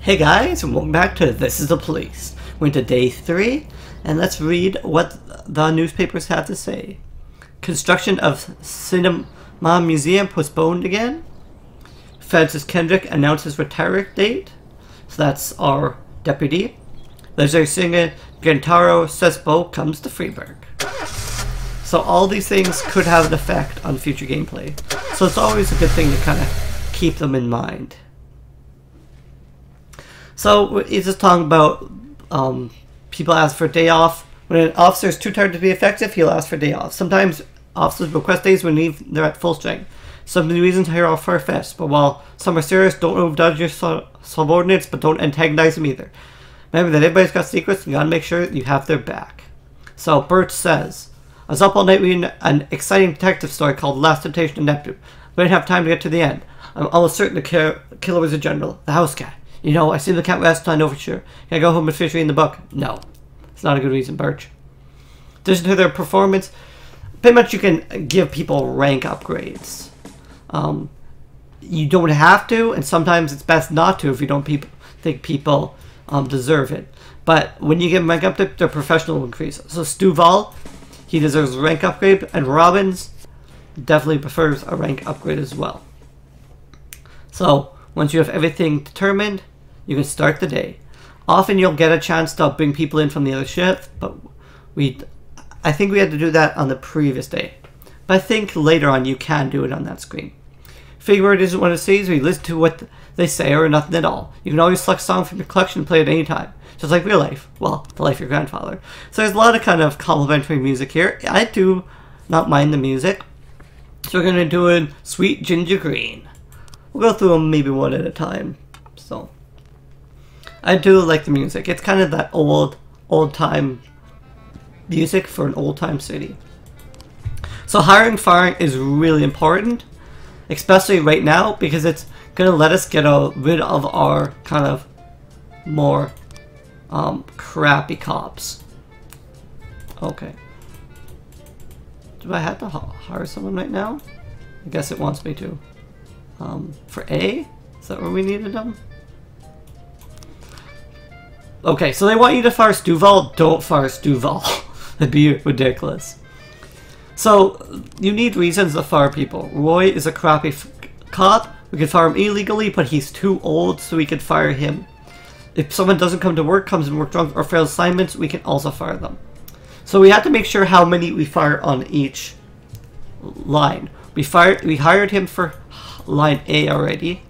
Hey guys, and welcome back to This is the Police. We're into day 3, and let's read what the newspapers have to say. Construction of Cinema Museum postponed again. Francis Kendrick announces retirement date. So that's our deputy. Legendary singer Gentaro Sesbo comes to Freeburg. So all these things could have an effect on future gameplay. So it's always a good thing to kind of keep them in mind. So he's just talking about people ask for a day off. When an officer is too tired to be effective, he'll ask for a day off. Sometimes officers request days when they're at full strength. Some of the reasons here are far-fetched, but while some are serious, don't overdose your subordinates, but don't antagonize them either. Remember that everybody's got secrets, and you gotta make sure that you have their back. So Birch says, I was up all night reading an exciting detective story called Last Temptation of Neptune. We didn't have time to get to the end. I'm almost certain the killer was a general, the house guy. You know, I see the cat last time, I know for sure. Can I go home and finish reading the book? No. It's not a good reason, Birch. In addition to their performance, pretty much you can give people rank upgrades. You don't have to, and sometimes it's best not to if you don't think people deserve it. But when you give them rank upgrade, their professional increase. So Stuval, he deserves a rank upgrade, and Robbins definitely prefers a rank upgrade as well. So once you have everything determined, you can start the day. Often you'll get a chance to bring people in from the other shift, but I think we had to do that on the previous day. But I think later on you can do it on that screen. Freeburg isn't one of these where you listen to what they say or nothing at all. You can always select a song from your collection and play it any time. Just like real life. Well, the life of your grandfather. So there's a lot of kind of complimentary music here. I do not mind the music. So we're going to do it Sweet Ginger Green. We'll go through them maybe one at a time. So I do like the music. It's kind of that old time music for an old time city. So hiring and firing is really important, especially right now, because it's going to let us get rid of our kind of more crappy cops. Okay. Do I have to hire someone right now? I guess it wants me to. For A? Is that where we needed them? Okay, so they want you to fire Stuval. Don't fire Stuval. That'd be ridiculous. So, you need reasons to fire people. Roy is a crappy cop. We could fire him illegally, but he's too old, so we could fire him. If someone doesn't come to work, comes and work drunk, or fails assignments, we can also fire them. So we have to make sure how many we fire on each line. We hired him for line A already,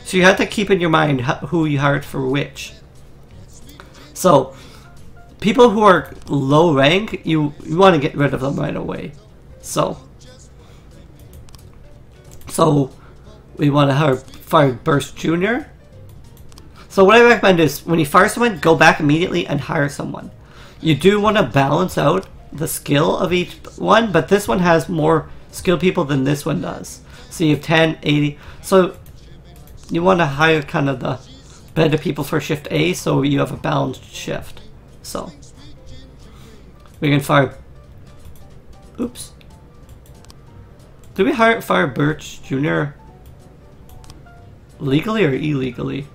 so you have to keep in your mind who you hired for which. So people who are low rank, you want to get rid of them right away. So we want to fire Burst Jr. So what I recommend is when you fire someone, go back immediately and hire someone. You do want to balance out the skill of each one, but this one has more skilled people than this one does. So you have 10, 80. So you want to hire kind of the better people for shift A, so you have a balanced shift. So we can fire. Oops. Did we fire Birch Jr. legally or illegally?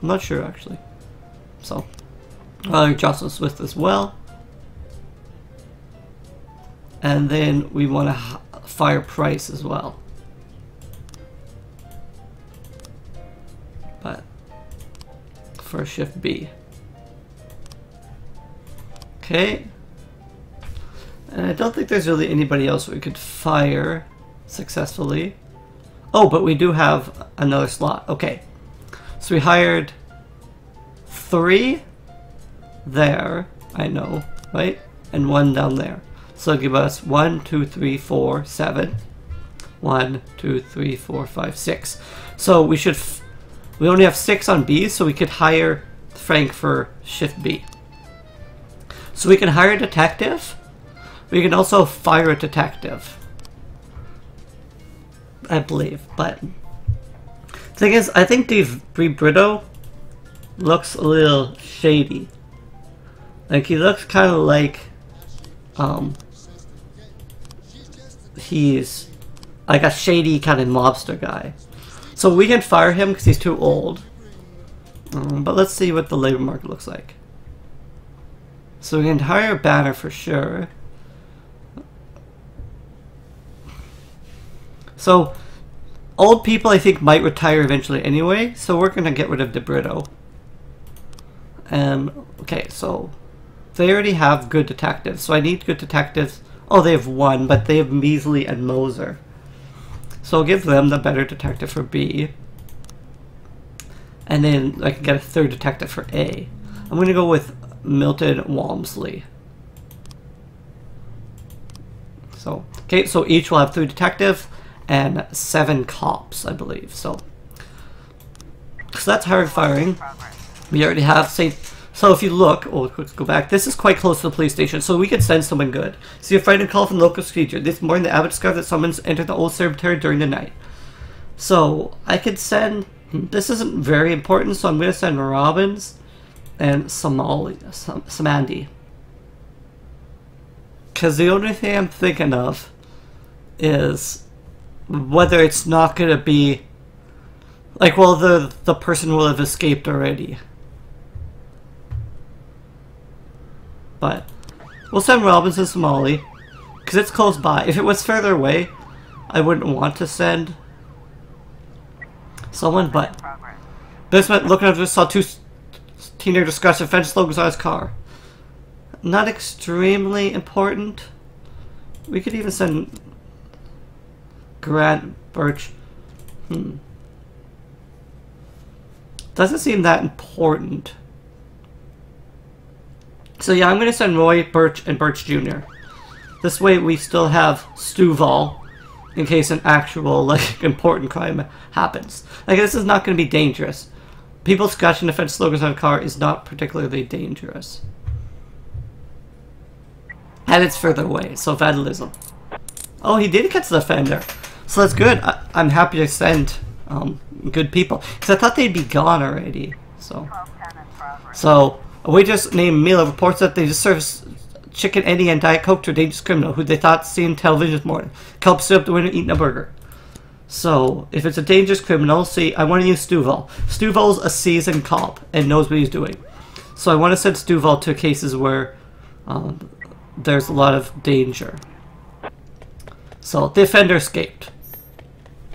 I'm not sure actually. So Jocelyn Smith as well. And then we want to fire Price as well. But for shift B. Okay. And I don't think there's really anybody else we could fire successfully. Oh, but we do have another slot. Okay. So we hired 3 there, I know, right? And 1 down there. So give us 1, 2, 3, 4, 7. 1, 2, 3, 4, 5, 6. So we only have 6 on B, so we could hire Frank for shift B. So we can hire a detective. We can also fire a detective, I believe. But the thing is, I think Brie Brito looks a little shady. Like, he looks kind of like he's like a shady kind of mobster guy. So we can fire him because he's too old. But let's see what the labor market looks like. So we can hire a banner for sure. So old people I think might retire eventually anyway, so we're gonna get rid of DeBrito. And okay, so they already have good detectives, so I need good detectives. Oh, they have one, but they have Measley and Moser. So I'll give them the better detective for B. And then I can get a third detective for A. I'm gonna go with Milton Walmsley. So, okay, so each will have 3 detectives and 7 cops, I believe. So that's hard firing. We already have, say, so if you look, let's go back. This is quite close to the police station, so we could send someone good. See a frightened call from the local stranger. This morning, the abbot discovered that someone's entered the old cemetery during the night. So I could send. This isn't very important, so I'm going to send Robbins and Samandi. Because the only thing I'm thinking of is whether it's not going to be like, well, the person will have escaped already. But we'll send Robbins and Somali because it's close by. If it was further away, I wouldn't want to send someone, but this meant looking at this, saw 2 teenagers scratch the fence logos on his car. Not extremely important. We could even send Grant Birch. Doesn't seem that important. So yeah, I'm going to send Roy, Birch, and Birch Jr. This way we still have Stuvall in case an actual, like, important crime happens. Like, this is not going to be dangerous. People scratching the fence slogans on a car is not particularly dangerous. And it's further away, so vandalism. Oh, he did catch the offender. So that's good. I'm happy to send good people. Because I thought they'd be gone already. So we just named Mila reports that they just serve chicken Eddie and Diet Coke to a dangerous criminal who they thought seen television this morning. Kelp stood up the window eating a burger. So if it's a dangerous criminal, see, I want to use Stuvall. Stuvall's a seasoned cop and knows what he's doing. So I want to send Stuvall to cases where there's a lot of danger. So the offender escaped.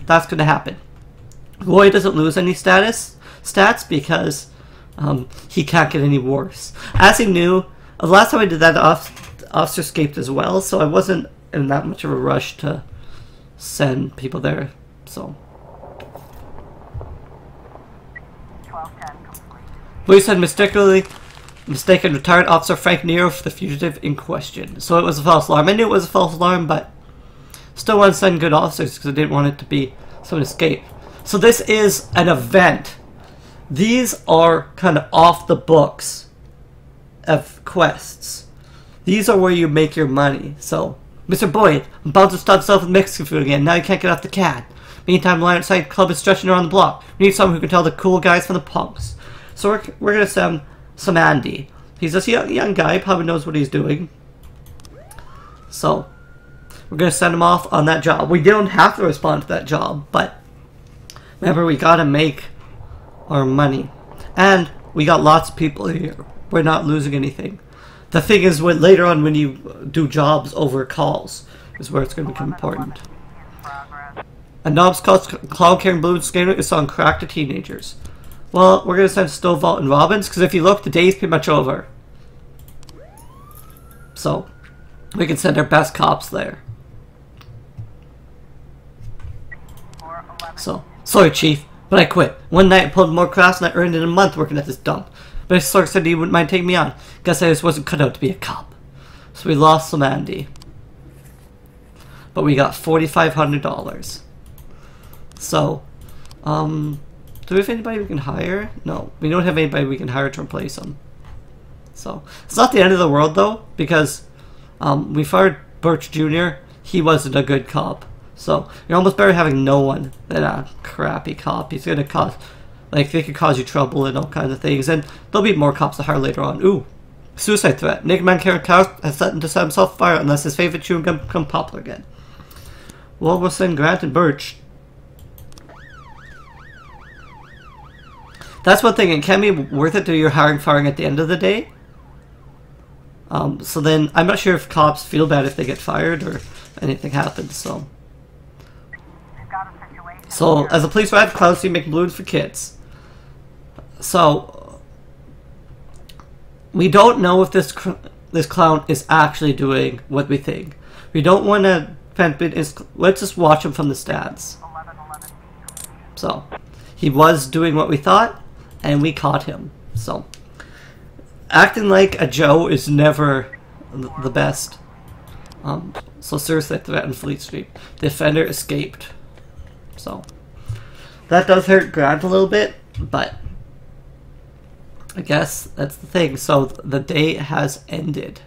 That's going to happen. Roy doesn't lose any stats because he can't get any worse. As he knew, the last time I did that, the officer escaped as well, so I wasn't in that much of a rush to send people there. So police had mistaken retired officer Frank Nero for the fugitive in question. So it was a false alarm. I knew it was a false alarm, but still want to send good officers because I didn't want it to be someone escape. So this is an event. These are kind of off the books of quests. These are where you make your money. So, Mr. Boyd, I'm about to stop self with Mexican food again. Now you can't get off the cab. Meantime, the line outside the club is stretching around the block. We need someone who can tell the cool guys from the punks. So we're going to send some Andy. He's this young guy, probably knows what he's doing. So we're going to send him off on that job. We don't have to respond to that job, but remember, we got to make our money. And we got lots of people here. We're not losing anything. The thing is, when later on when you do jobs over calls is where it's going to become important. A knobs clown carrying balloon skater is on crack to teenagers. Well, we're going to send Stovall and Robbins, because if you look, the day's pretty much over. So, we can send our best cops there. So, sorry Chief, but I quit. One night I pulled more crafts than I earned in a month working at this dump. But his clerk said he wouldn't mind taking me on. Guess I just wasn't cut out to be a cop. So we lost some Andy. But we got $4,500. So, do we have anybody we can hire? No, we don't have anybody we can hire to replace him. So, it's not the end of the world though, because we fired Birch Jr. He wasn't a good cop. So, you're almost better having no one than a crappy cop. He's gonna cause, like, they could cause you trouble and all kinds of things. And there'll be more cops to hire later on. Ooh, suicide threat. Naked man carrying cows has threatened to set himself fire unless his favorite chewing gum become popular again. Well, we'll send Grant and Birch. That's one thing. It can be worth it to your firing at the end of the day. So then, I'm not sure if cops feel bad if they get fired or anything happens, so. So, as a police wife, clowns do make balloons for kids. So, we don't know if this clown is actually doing what we think. We don't want to let's just watch him from the stats. So, he was doing what we thought, and we caught him. So, acting like a Joe is never the best. So seriously, threat on Fleet Street. The offender escaped. So, that does hurt Grant a little bit, but I guess that's the thing. So, the day has ended.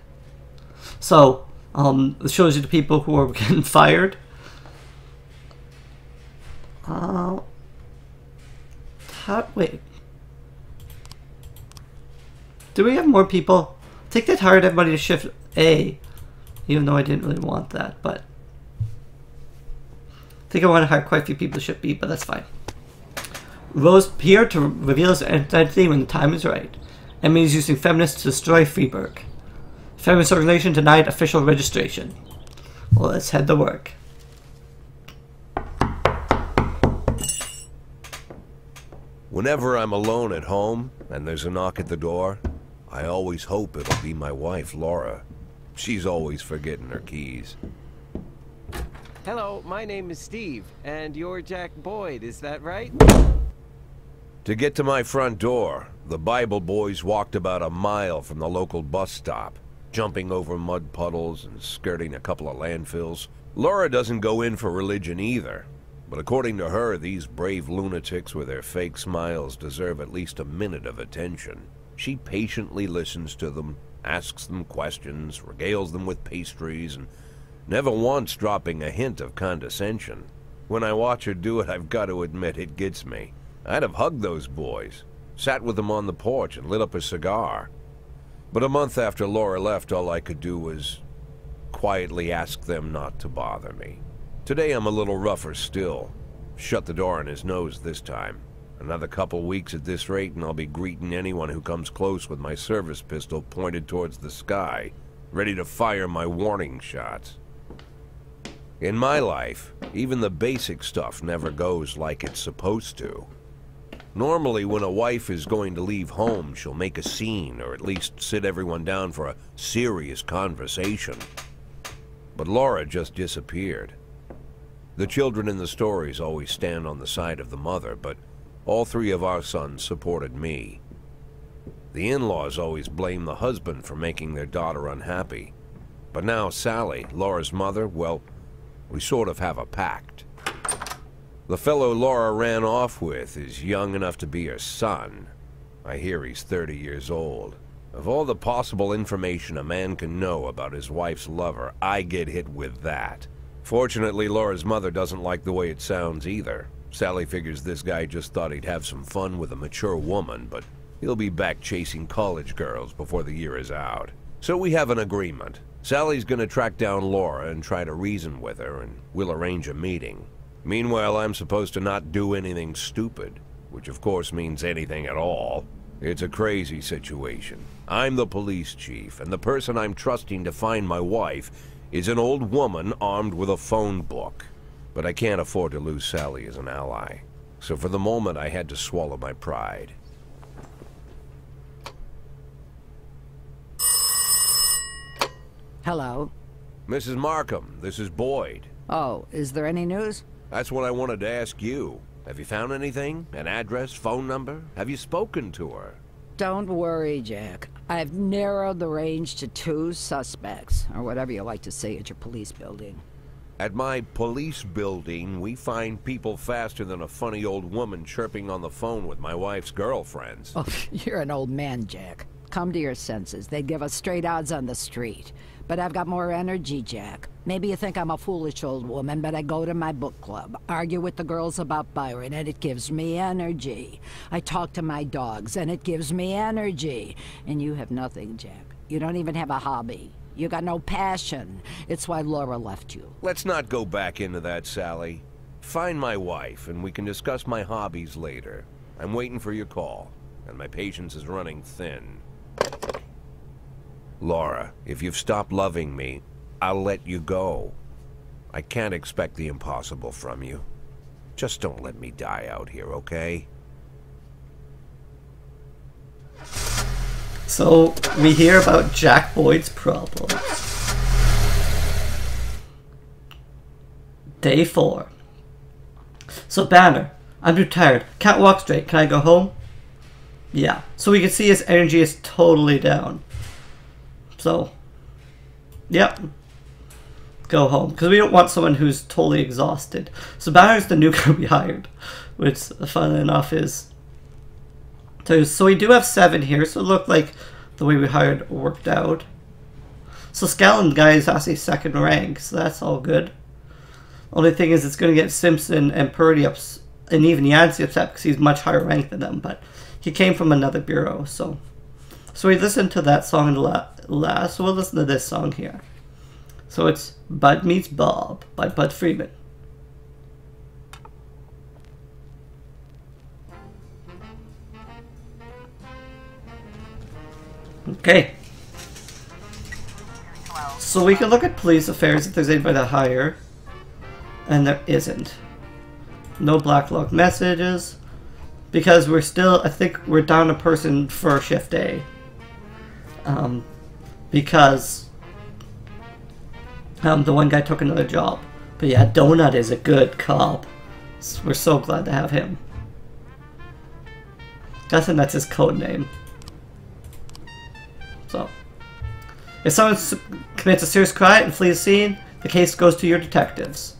So, it shows you the people who are getting fired. Wait. Do we have more people? I think they hired everybody to shift A, even though I didn't really want that, but I think I want to hire quite a few people to shift B, but that's fine. Rose here to reveal his identity when the time is right. Emily is using feminists to destroy Freeburg. Feminist organization denied official registration. Well, let's head to work. Whenever I'm alone at home and there's a knock at the door, I always hope it'll be my wife, Laura. She's always forgetting her keys. Hello, my name is Steve, and you're Jack Boyd, is that right? To get to my front door, the Bible boys walked about a mile from the local bus stop, jumping over mud puddles and skirting a couple of landfills. Laura doesn't go in for religion either, but according to her, these brave lunatics with their fake smiles deserve at least a minute of attention. She patiently listens to them, asks them questions, regales them with pastries, and never once dropping a hint of condescension. When I watch her do it, I've got to admit it gets me. I'd have hugged those boys, sat with them on the porch and lit up a cigar. But a month after Laura left, all I could do was quietly ask them not to bother me. Today I'm a little rougher still. Shut the door on his nose this time. Another couple weeks at this rate and I'll be greeting anyone who comes close with my service pistol pointed towards the sky, ready to fire my warning shots. In my life, even the basic stuff never goes like it's supposed to. Normally, when a wife is going to leave home, she'll make a scene, or at least sit everyone down for a serious conversation. But Laura just disappeared. The children in the stories always stand on the side of the mother, but all three of our sons supported me. The in-laws always blame the husband for making their daughter unhappy. But now Sally, Laura's mother, well, we sort of have a pact. The fellow Laura ran off with is young enough to be her son. I hear he's 30 years old. Of all the possible information a man can know about his wife's lover, I get hit with that. Fortunately, Laura's mother doesn't like the way it sounds either. Sally figures this guy just thought he'd have some fun with a mature woman, but he'll be back chasing college girls before the year is out. So we have an agreement. Sally's gonna track down Laura and try to reason with her, and we'll arrange a meeting. Meanwhile, I'm supposed to not do anything stupid, which of course means anything at all. It's a crazy situation. I'm the police chief, and the person I'm trusting to find my wife is an old woman armed with a phone book. But I can't afford to lose Sally as an ally. So for the moment, I had to swallow my pride. Hello. Mrs. Markham, this is Boyd. Oh, is there any news? That's what I wanted to ask you. Have you found anything? An address, phone number? Have you spoken to her? Don't worry, Jack. I've narrowed the range to 2 suspects, or whatever you like to say at your police building. At my police building, we find people faster than a funny old woman chirping on the phone with my wife's girlfriends. Oh, you're an old man, Jack. Come to your senses. They give us straight odds on the street. But I've got more energy, Jack. Maybe you think I'm a foolish old woman, but I go to my book club, argue with the girls about Byron, and it gives me energy. I talk to my dogs, and it gives me energy. And you have nothing, Jack. You don't even have a hobby. You got no passion. It's why Laura left you. Let's not go back into that, Sally. Find my wife, and we can discuss my hobbies later. I'm waiting for your call, and my patience is running thin. Laura, if you've stopped loving me, I'll let you go. I can't expect the impossible from you. Just don't let me die out here, okay? So, we hear about Jack Boyd's problems. Day 4. So, Banner, I'm too tired. Can't walk straight. Can I go home? Yeah. So we can see his energy is totally down. So, yep. Go home. Because we don't want someone who's totally exhausted. So Banner's the new guy we hired. Which, funnily enough, is... So we do have 7 here. So it looked like the way we hired worked out. So Scallon guy is actually 2nd rank. So that's all good. Only thing is it's going to get Simpson and Purdy up... And even Yancey upset because he's much higher ranked than them. But he came from another bureau. So we listened to that song in the last. So we'll listen to this song here. So it's Bud Meets Bob by Bud Freeman. Okay. So we can look at police affairs if there's anybody to hire. And there isn't. No backlog messages. Because we're still, I think we're down a person for shift A. Because the one guy took another job. But yeah, Donut is a good cop. We're so glad to have him. Guessing that's his code name. So, if someone commits a serious crime and flees the scene, the case goes to your detectives.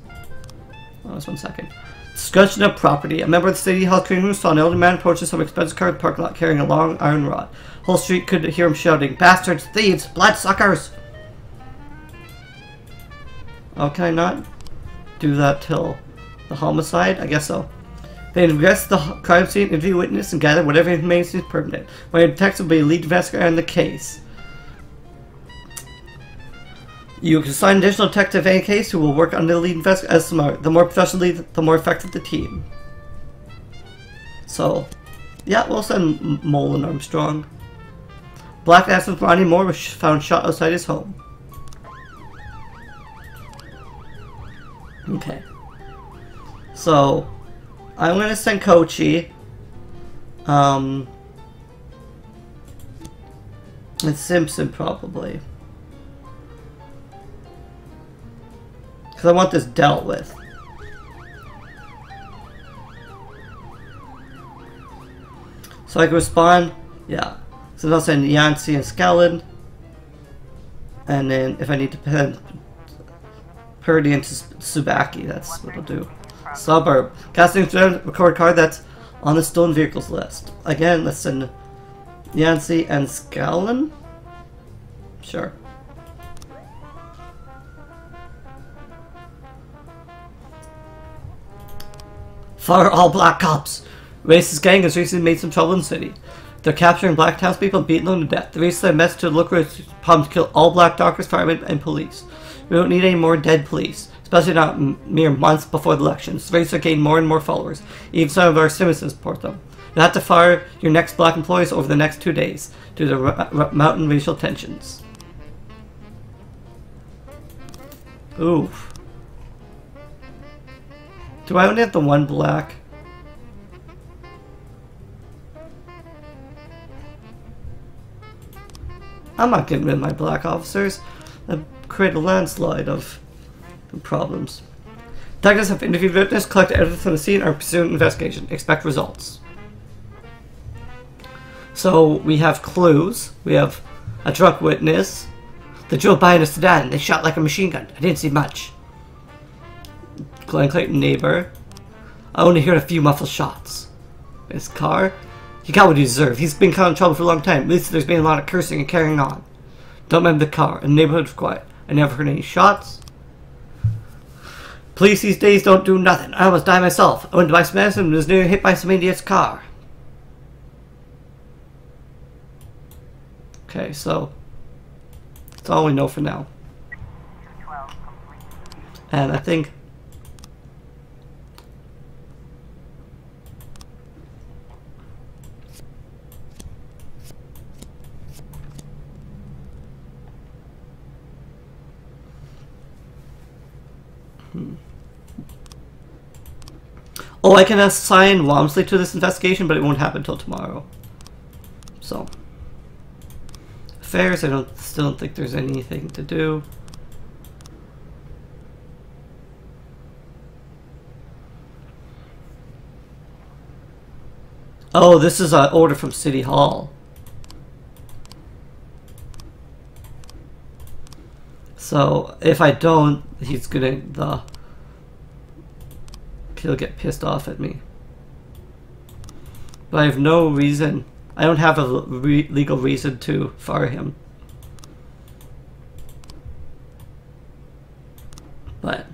Oh, just 1 second. Discussion of property. A member of the City Hall cleaning room saw an elderly man approaching some expensive car in the parking lot carrying a long iron rod. Whole street could hear him shouting, "Bastards! Thieves! Bloodsuckers!" Oh, can I not do that till the homicide? I guess so. They investigate the crime scene, interview witness, and gather whatever information is pertinent. My detective will be the lead investigator on the case. You can assign an additional detective in a case who will work under the lead investigator as smart. The more professional lead, the more effective the team. So, yeah, we'll send Mole and Armstrong. Black Aspen Ronnie Moore was found shot outside his home. Okay. So, I'm gonna send Kochi. And Simpson probably. Because I want this dealt with. So I can respond, yeah. So I'll send Yancey and Scallon. And then if I need to pen Purdy into Tsubaki, that's what I'll do. Suburb. Casting record card that's on the stolen vehicles list. Again, let's send Yancey and Scallon. Sure. Fire all black cops. Racist gang has recently made some trouble in the city. They're capturing black townspeople and beating them to death. The racists sent a message to the local problem to kill all black doctors, firemen, and police. We don't need any more dead police, especially not mere months before the elections. The racists are gaining more and more followers. Even some of our citizens support them. You'll have to fire your next black employees over the next 2 days due to the mountain racial tensions. Oof. Do I only have the one black? I'm not getting rid of my black officers. That create a landslide of problems. Detectives have interviewed witnesses, collected evidence from the scene, and are pursuing investigation. Expect results. So we have clues. We have a drunk witness. They drove by in a sedan. They shot like a machine gun. I didn't see much. Glenn Clayton neighbor. I only heard a few muffled shots. His car. He got what he deserved. He's been caught in trouble for a long time. At least there's been a lot of cursing and carrying on. Don't remember the car. And the neighborhood was quiet. I never heard any shots. Police these days don't do nothing. I almost died myself. I went to buy some medicine and was nearly hit by some idiot's car. Okay, so that's all we know for now. And I think Oh, I can assign Walmsley to this investigation, but it won't happen until tomorrow. So, affairs, still don't think there's anything to do. Oh, this is an order from City Hall. So, if I don't, he's gonna, he'll get pissed off at me. But I have no reason, I don't have a legal reason to fire him. But,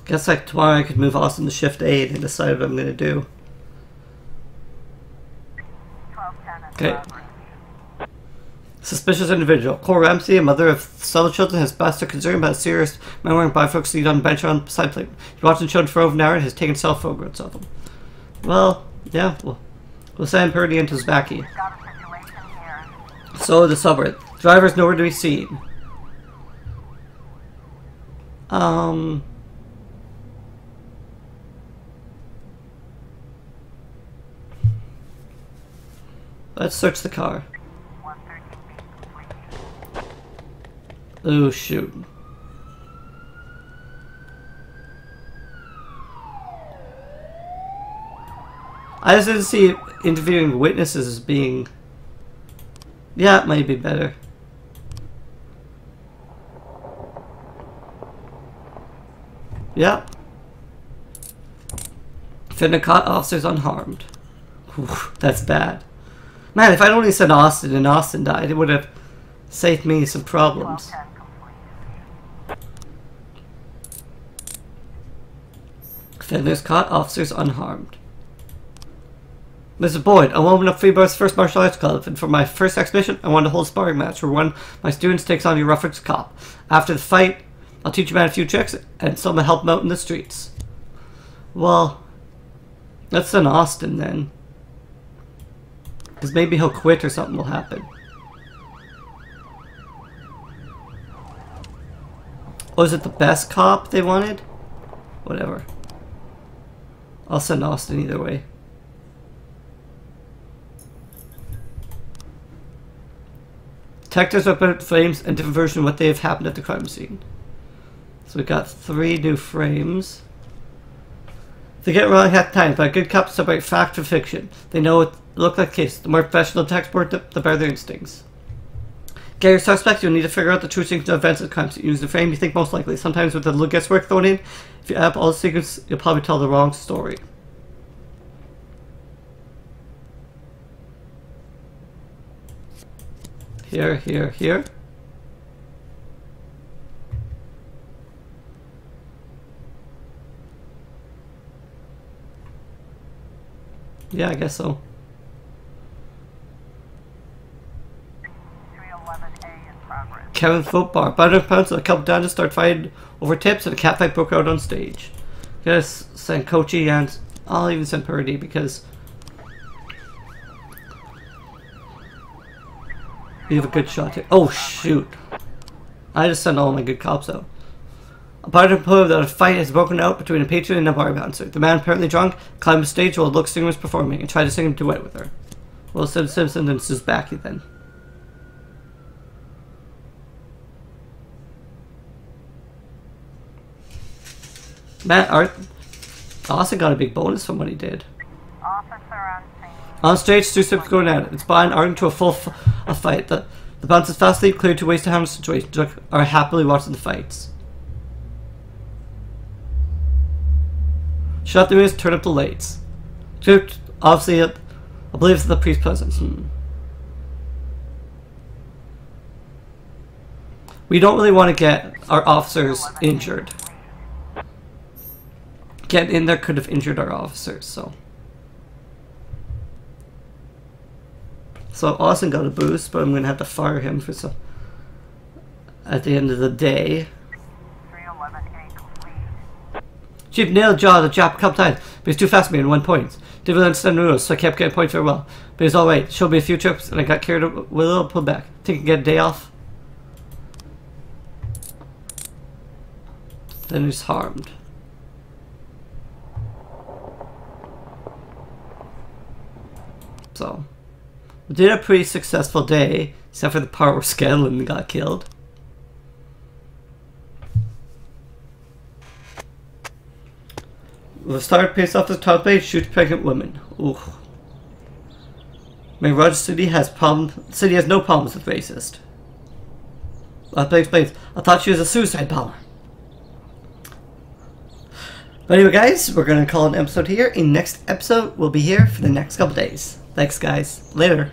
guess like tomorrow I could move Austin to shift 8 and decide what I'm gonna do. Okay. Suspicious individual. Cole Ramsey, a mother of several children, has expressed her concern about a serious man wearing bifocals seated on the bench on the side plate. He watched the children for over an hour and has taken cell photos of them. Well, yeah, we'll send Purdy into his backy. So the suburb. Driver's nowhere to be seen. Let's search the car. Oh shoot. I just didn't see interviewing witnesses as being... Yeah, it might be better. Yeah. Finna caught officers unharmed. Whew, that's bad. Man, if I'd only said Austin and Austin died, it would have saved me some problems. Fenner's caught officers unharmed. Mr. Boyd, a woman of Freeburg's first martial arts club, and for my first exhibition, I wanted to hold a sparring match where one of my students takes on your reference cop. After the fight, I'll teach you man a few tricks, and some will help him out in the streets. Well, let's send Austin then. Because maybe he'll quit or something will happen. Was it the best cop they wanted? Whatever. I'll send Austin either way. Detectives are about frames and different versions of what they have happened at the crime scene. So we got 3 new frames. They get wrong half the time, but a good cop separate fact from fiction. They know it look like a case. The more professional detectives work, the better their instincts. Get your suspect, you'll need to figure out the true sequence of events of the crime scene. Use the frame you think most likely. Sometimes with a little guesswork thrown in, if you add up all the secrets, you'll probably tell the wrong story. Here, here, here. Yeah, I guess so. 311A in progress. Kevin Footbar. About 100 pounds, a couple down to start fighting over tips, and a cat fight broke out on stage. Guess send Kochi and I'll even send Purdy because we have a good shot here. Oh shoot! I just sent all my good cops out. A part of that a fight has broken out between a patron and a bar bouncer. The man, apparently drunk, climbed the stage while Luke Singer was performing and tried to sing a duet with her. Well, send Simpson and Suzbaki then. Matt Austin got a big bonus from what he did. Officer on scene. On stage, two sips going at it. It's behind arguing to a full fight. The bouncers fast asleep, clear to waste to handle the situation, are happily watching the fights. Shut up the music, turn up the lights. Obviously, I believe it's the priest's presence. We don't really want to get our officers injured. Getting in there could have injured our officers, so. So Austin got a boost, but I'm going to have to fire him for some. At the end of the day. 311A complete. Chief nailed Jaw the Jap a couple times, but he's too fast for me in 1 point. Didn't understand the rules, so I kept getting points very well. But he's alright. Showed me a few trips, and I got carried with a little pullback. Think I can get a day off? then he's harmed. So, we did a pretty successful day, except for the part where Scanlon got killed. We'll start pace off the top blade, shoots pregnant women. Ooh. Mirage City has no problems with racist. That explains. I thought she was a suicide bomber. But anyway, guys, we're going to call an episode here. In next episode, we'll be here for the next couple days. Thanks, guys. Later.